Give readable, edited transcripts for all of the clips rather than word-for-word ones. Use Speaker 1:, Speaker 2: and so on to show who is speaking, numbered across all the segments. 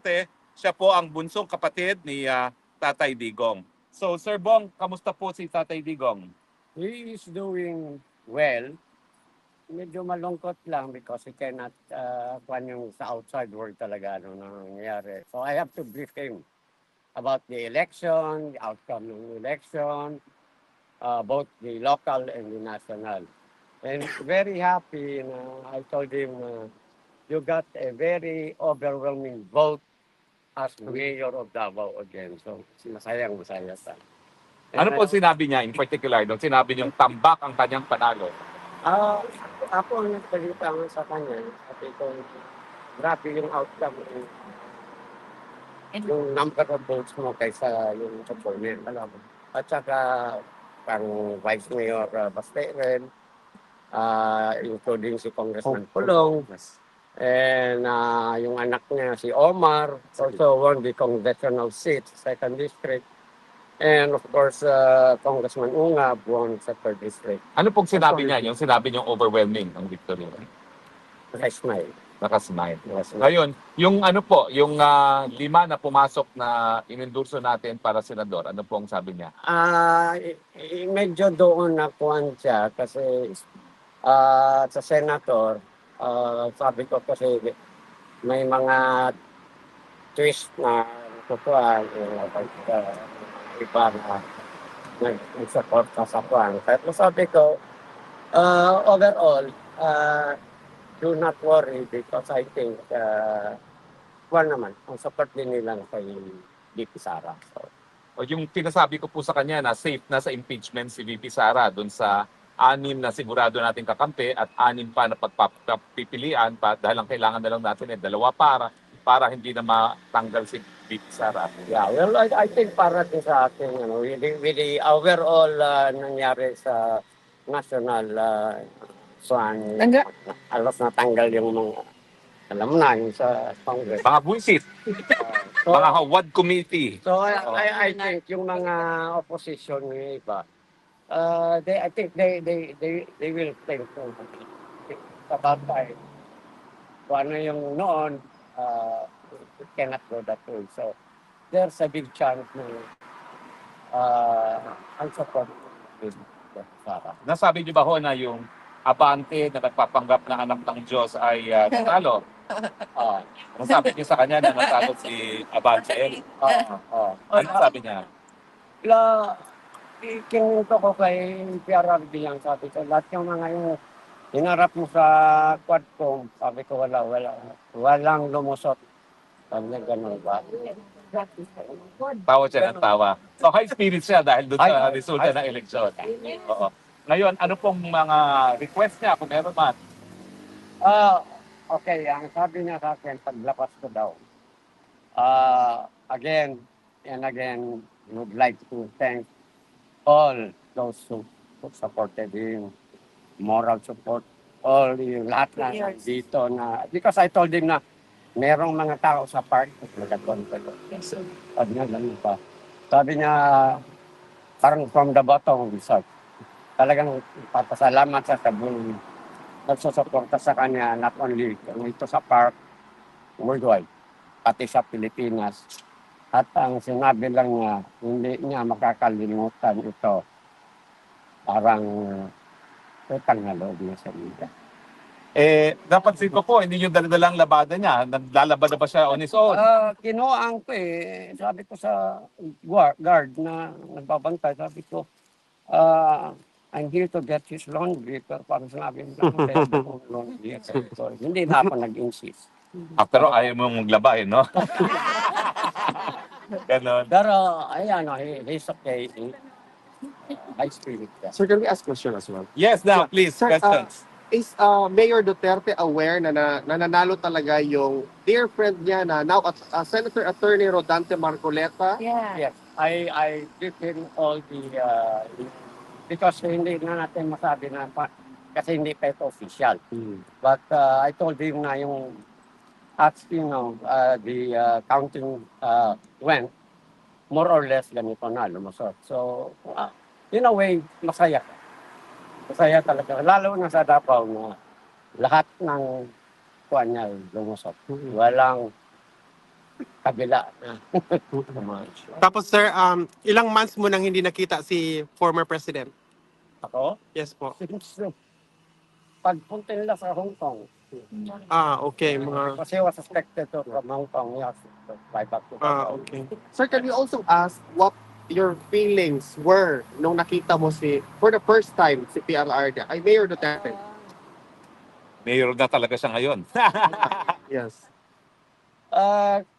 Speaker 1: Duterte. Siya po ang bunsong kapatid ni Tatay Digong. So, Sir Bong, kamusta po si Tatay Digong?
Speaker 2: He is doing well. Medyo malungkot lang because he cannot kwan yung sa outside world talaga ano nangyayari. So I have to brief him about the election, the outcome ng election, both the local and the national. And very happy na I told him you got a very overwhelming vote as mayor of Davao again. So masaya sa.
Speaker 1: Ano po sinabi niya in particular? Doon sinabi niyong tambak ang kanyang panalo.
Speaker 2: Ako ang nagsalita nga sa kanya, sabi ko, grabe yung outcome, yung number of votes mo kaysa yung opponent, alam mo. At saka, pang Vice Mayor Basteren, including si Congressman Pulong, and yung anak niya si Omar, also won the congressional seat, 2nd District. And of course, Congressman Unga won sa 3rd District.
Speaker 1: Ano pong sinabi niya? Yung sinabi niyong overwhelming ang victory.
Speaker 2: Nakasmile.
Speaker 1: Nakasmile. Ngayon, yung ano po, yung 5 na pumasok na inendorso natin para senador, ano pong sabi niya?
Speaker 2: Medyo doon nakuhan siya kasi sa senator, sabi ko kasi may mga twist na nakukuhan, iba na nag-support sa kuhan. Pero sabi ko, overall, do not worry because I think, naman, ang support din nila kay VP Sara. So,
Speaker 1: O yung pinasabi ko po sa kanya na safe na sa impeachment si VP Sara doon sa 6 na sigurado nating kakampi at 6 pa na pagpapipilian pa dahil ang kailangan na lang natin 2 para hindi na matanggal si VP Sara.
Speaker 2: yeah, well, I think para din sa akin, with the overall nangyari sa national alos natanggal yung mga, alam mo na, yung sa Congress.
Speaker 1: Mga buisit, mga Hawad Committee.
Speaker 2: So I think yung mga opposition ng iba, I think they will think about time. Kung ano yung noon, it cannot go that way. So there's a big chance na ang support with Sara.
Speaker 1: Nasabi niyo ba ho na yung Abante na nagpapanggap na anak ng Diyos ay natalo? Nasabi niyo sa kanya na natalo si Abante? Ano sabi niya?
Speaker 2: Ikinuto ko kay PRRD ang sabi ko, lahat yung mga yung hinarap mo sa Quadcom, sabi ko walang lumusot. Sabi niya, ganun ba?
Speaker 1: Tawa siya ng tawa. So high spirit siya dahil doon sa resulta ng eleksyon. Oo. Ngayon, ano pong mga request niya kung meron man?
Speaker 2: Okay, ang sabi niya sa akin, paglapas ko daw. Again and again, would like to thank all those who supported him, moral support, all yung lahat na dito na, because I told him na merong mga tao sa park, nagkakontrol. Sabi niya, ganun pa. Sabi niya, parang from the bottom of his heart. Talagang papasalamat sa buong nagsusuporta sa kanya, not only ito sa park, worldwide, pati sa Pilipinas. At ang sinabi lang niya, hindi niya makakalimutan ito. Parang utang na loob niya sa mga.
Speaker 1: Napansin ko po, hindi yung daladalang labada niya. Naglalaba na ba siya on his own?
Speaker 2: Kinuhaan ko sabi ko sa guard na nagbabantay, sabi ko, I'm here to get his laundry, pero parang sinabi mo lang, laundry. So, hindi na ako nag-insist.
Speaker 1: Pero ayaw mo maglaba no? Ganon.
Speaker 2: Pero, ayan, he's okay. High spirit ka.
Speaker 3: Sir, can we ask question as well?
Speaker 1: Yes, now, please,
Speaker 3: Sir,
Speaker 1: questions.
Speaker 3: Is Mayor Duterte aware na nananalo talaga yung dear friend niya na now Senator Attorney Rodante Marcoleta?
Speaker 4: Yeah.
Speaker 2: Yes, I give him all the, because hindi na natin masabi na, kasi hindi pa ito official. But I told him na yung, the counting went, more or less ganito na lumusot. So, in a way, masaya. Masaya talaga. Lalo na sa Davao na lahat ng kuwan niya lumusot. Walang kabila.
Speaker 3: Tapos sir, ilang months mo nang hindi nakita si former president?
Speaker 2: Ako,
Speaker 3: Yes po.
Speaker 2: since pagpunta nila sa Hong Kong,
Speaker 3: Okay. Mga...
Speaker 2: kasi was suspected to from Hong Kong, yes, to fly back to Davao.
Speaker 3: Okay. Sir, can you also ask what your feelings were nung nakita mo for the first time, si PRR ay Mayor Duterte?
Speaker 1: Mayor na talaga siya ngayon.
Speaker 3: Yes.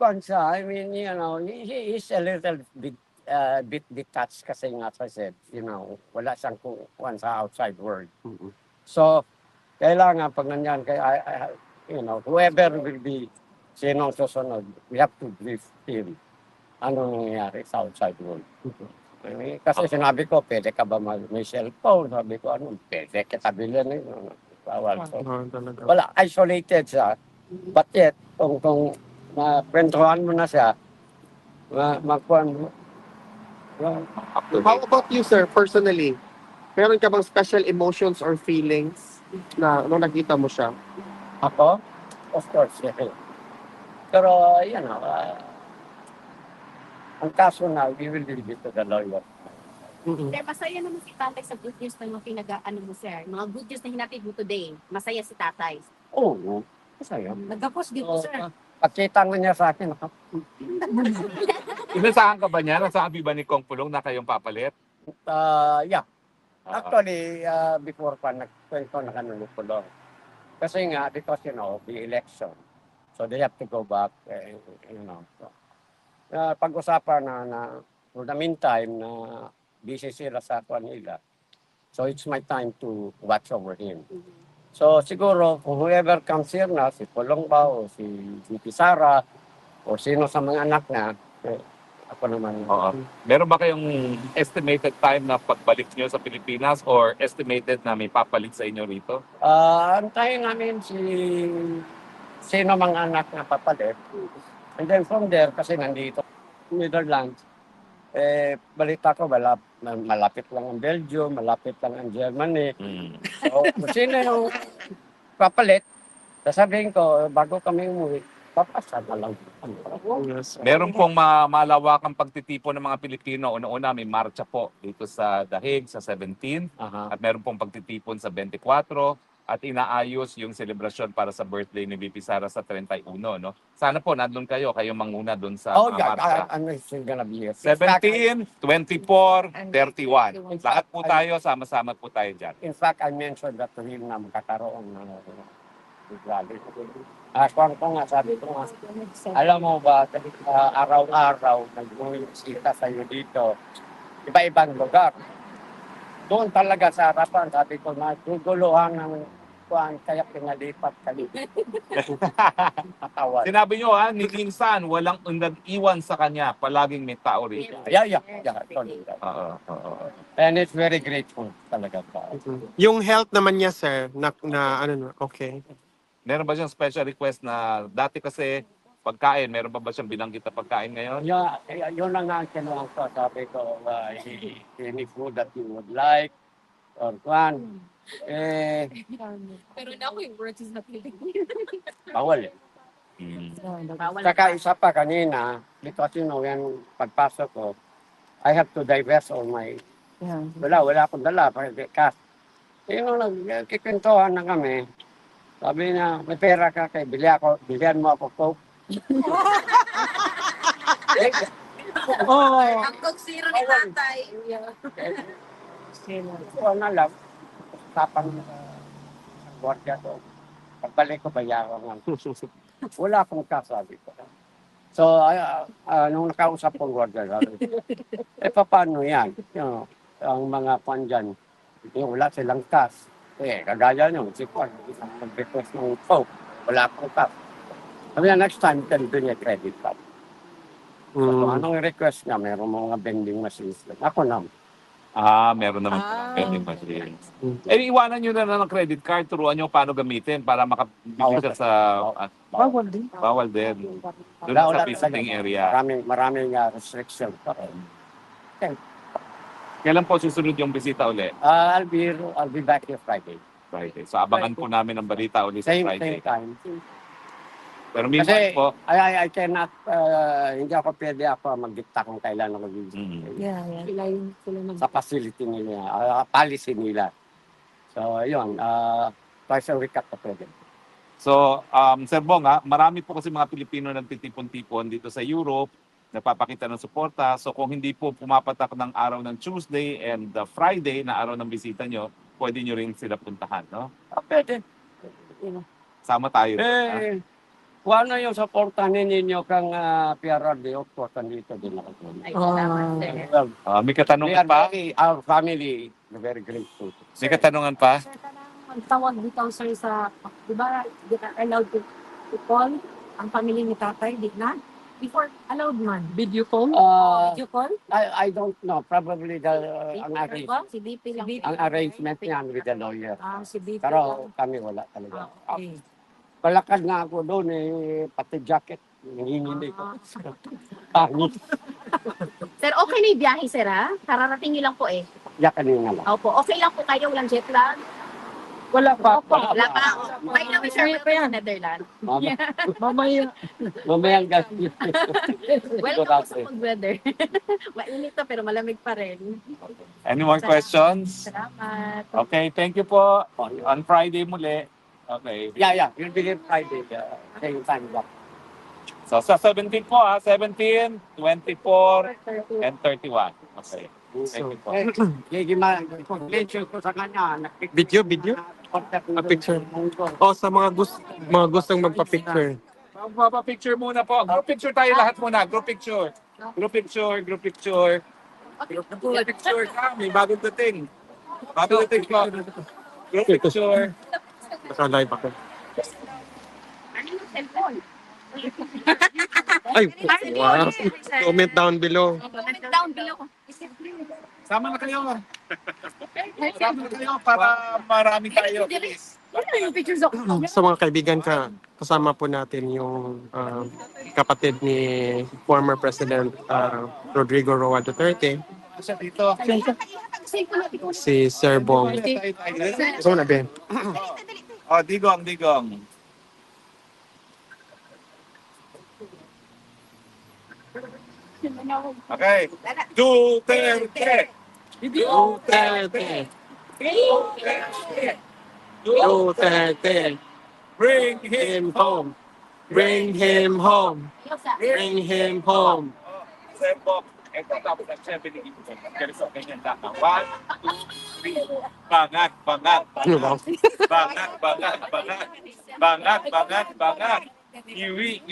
Speaker 2: Kung siya, I mean, you know, he is a little bit detached kasi nga, as I said, you know, wala siyang kuwan sa outside world. So, kailangan pag nanyan, you know, whoever will be sinong susunod, we have to brief him ano nangyayari sa outside world. I mean, kasi sinabi ko, pwede ka ba may cellphone? Sabi ko, ano, pwede kita bilhin. Bawal. So,
Speaker 3: Talaga.
Speaker 2: wala, isolated siya. But yet, kung makwentuhan mo na siya, magkuhan mo.
Speaker 1: Up to
Speaker 3: How
Speaker 1: date.
Speaker 3: about you, sir, personally? Meron ka bang special emotions or feelings na nung nakita mo siya?
Speaker 2: Ako? Of course, yeah. Pero, you know, ang kaso na, we will leave it to the lawyer.
Speaker 4: Sir, masaya naman si tatay sa good news na mga pinag-ano mo, sir. Mga good news na hinatid mo today. Masaya si tatay.
Speaker 2: Oo, masaya.
Speaker 4: Nagkapos dito,
Speaker 2: So,
Speaker 4: sir.
Speaker 2: pagkita nga niya sa akin,
Speaker 1: Inasahan ka ba niya? Nasabi ba ni Kong Pulong na kayong papalit?
Speaker 2: yeah. Actually, before pa, nagkwento na kami ko lang. Kasi nga, because, you know, the election. So, they have to go back, you know. So, pag-usapan na for the meantime, na busy sila sa kwan nila. So, it's my time to watch over him. So, siguro, kung whoever comes here na, si Pulong ba, o si Sara, o sino sa mga anak na, ako naman.
Speaker 1: Oo. Meron ba kayong estimated time na pagbalik niyo sa Pilipinas or estimated na may papalit sa inyo rito?
Speaker 2: Antayin namin sino mga anak na papalit. And then from there, kasi nandito, Netherlands, balita ko, malapit lang ang Belgium, malapit lang ang Germany. So, kung sino yung papalit, sasabihin ko, bago kami umuwi, papasa na lang.
Speaker 3: Yes.
Speaker 1: Meron pong malawakang pagtitipon ng mga Pilipino. Una-una may marcha po dito sa Dahig sa 17
Speaker 2: Aha.
Speaker 1: at meron pong pagtitipon sa 24 at inaayos yung selebrasyon para sa birthday ni VP Sara sa 31, no? Sana po nandun kayo manguna doon sa
Speaker 2: Oh,
Speaker 1: mga marcha.
Speaker 2: ano is gonna be here?
Speaker 1: 17, 24, 31. Lahat po tayo, sama-sama po tayo dyan.
Speaker 2: In fact, I mentioned that to him na magkakaroon ng rally. Kung nga, sabi ko nga, alam mo ba, araw-araw nag-uwisita sa'yo dito, iba-ibang lugar. Doon talaga sa harapan, sabi ko, naguguluhan ng kuhan, kaya pinalipat kami. Katawan.
Speaker 1: Sinabi nyo ni Insan, walang nag-iwan sa kanya. Palaging may tao rito.
Speaker 2: Yeah.
Speaker 1: Oo.
Speaker 2: And it's very grateful talaga pa.
Speaker 3: Yung health naman niya, sir, okay.
Speaker 1: Meron ba siyang special request na dati kasi pagkain, meron ba siyang binanggit na pagkain ngayon?
Speaker 2: Yeah, yun lang ang kinuha ko. Sabi ko, any food that you would like, or kwan.
Speaker 4: Pero na ako yung words is not living.
Speaker 2: Bawal eh.
Speaker 4: Bawal.
Speaker 2: Saka isa pa kanina, because you know, yan pagpasok ko, I have to divest all my, wala akong dala, cash. Yung nagkikwentuhan na kami, sabi niya, may pera ka kay bilihan mo ako Coke.
Speaker 4: Ang Coke Zero ni tatay.
Speaker 2: Kuha na lang, tapang sa gwardiya to. Pagbalik ko, bayaran lang. Wala akong kasabi ko. So, nung nakausap ko gwardiya, sabi, paano yan? You know, ang mga pan dyan, wala silang cash. Kagaya nyo, si Juan, mag-request ng Coke, wala akong cash. Sabi niya, next time, can do niya credit card. So, anong request niya? Meron mga vending machines. Ako na.
Speaker 1: Meron naman vending machines. Iwanan nyo na ng credit card, turuan nyo paano gamitin para makabigay ka sa...
Speaker 2: Bawal din.
Speaker 1: Bawal din. Doon sa visiting area.
Speaker 2: Maraming restriction.
Speaker 1: Kailan po susunod yung bisita uli?
Speaker 2: I'll be back here Friday.
Speaker 1: Friday. So abangan po namin ang balita uli sa
Speaker 2: Same
Speaker 1: Friday.
Speaker 2: time.
Speaker 1: Pero meanwhile
Speaker 2: Kasi
Speaker 1: po,
Speaker 2: I cannot, hindi ako pwede ako mag-dicta kung kailan ako visit.
Speaker 5: Yeah, yeah. Sila
Speaker 2: Sa facility nila, policy nila. So, yun, twice a week ako pwede.
Speaker 1: so, Sir Bong, marami po kasi mga Pilipino nagtitipon-tipon dito sa Europe, nagpapakita ng suporta. So kung hindi po pumapatak ng araw ng Tuesday and the Friday na araw ng bisita nyo, pwede nyo rin sila puntahan, no?
Speaker 2: Pwede.
Speaker 1: Sama tayo.
Speaker 2: Kung ano yung supportan ninyo kang PRRD, of course, nandito din ako.
Speaker 4: Ay, salamat, sir.
Speaker 2: Well,
Speaker 1: May
Speaker 2: we
Speaker 1: katanungan
Speaker 2: are
Speaker 1: pa?
Speaker 2: our family, very grateful.
Speaker 1: May katanungan pa?
Speaker 5: Sir, ang tawag dito, sir, sa, di ba, di ka allowed to call ang family ni tatay, di na? Before, allowed man. Video call? Video call?
Speaker 2: I don't know, probably ang,
Speaker 4: Si BP lang.
Speaker 2: ang arrangement niyan with the lawyer.
Speaker 5: Si BP.
Speaker 2: Pero kami wala talaga.
Speaker 5: Okay.
Speaker 2: Palakad na ako doon, pati jacket, nanginginig ko. Pangit.
Speaker 4: Sir, okay na yung biyahe, sir, ha? Kararating nyo lang po eh.
Speaker 2: Ya kanina lang.
Speaker 4: Opo, okay lang po kayo, walang jet lag.
Speaker 2: Wala pa.
Speaker 4: Wala pa. By the way, sir, welcome sa Netherlands.
Speaker 5: Mamaya.
Speaker 2: Mamayang gabi.
Speaker 4: Welcome po sa mag-weather. Mainit to, pero malamig pa rin.
Speaker 1: Any more questions?
Speaker 4: Salamat.
Speaker 1: Okay, thank you po. On Friday muli. Okay.
Speaker 2: Yeah. You'll be here Friday. Same time back.
Speaker 1: So sa 17 po 17, 24, and 31. Okay. Thank you po.
Speaker 2: Congratulations ko sa kanya.
Speaker 6: Video? A picture. Oh, sa mga gustong magpa-picture.
Speaker 1: Magpapapicture muna po. Group picture tayo lahat muna. Group picture. Group picture. Group picture ka. May bagong dating. Bagong dating po. Group picture.
Speaker 6: Naka-live ako.
Speaker 4: Ano yung cellphone?
Speaker 6: Ay, wow. Comment down below.
Speaker 4: Comment down below.
Speaker 1: Sama na kayo. Sama na kayo para marami tayo. Please.
Speaker 4: Ano yung pictures ako?
Speaker 6: Sa mga kaibigan kasama po natin yung kapatid ni former President Rodrigo Roa Duterte,
Speaker 1: Siya dito.
Speaker 6: si Sir Bong. So na, Ben.
Speaker 1: Oh, digong. Okay. Duterte.
Speaker 6: Duterte! Duterte!
Speaker 1: Bring him.
Speaker 6: Him home! Bring him home! Bring him home!
Speaker 1: Sembok. Ito tapos ang siya binigyan ko. Ganito ganyan lang. 1, 2, 3. Bangat.
Speaker 6: Ano ba?
Speaker 1: Bangat. Iwi.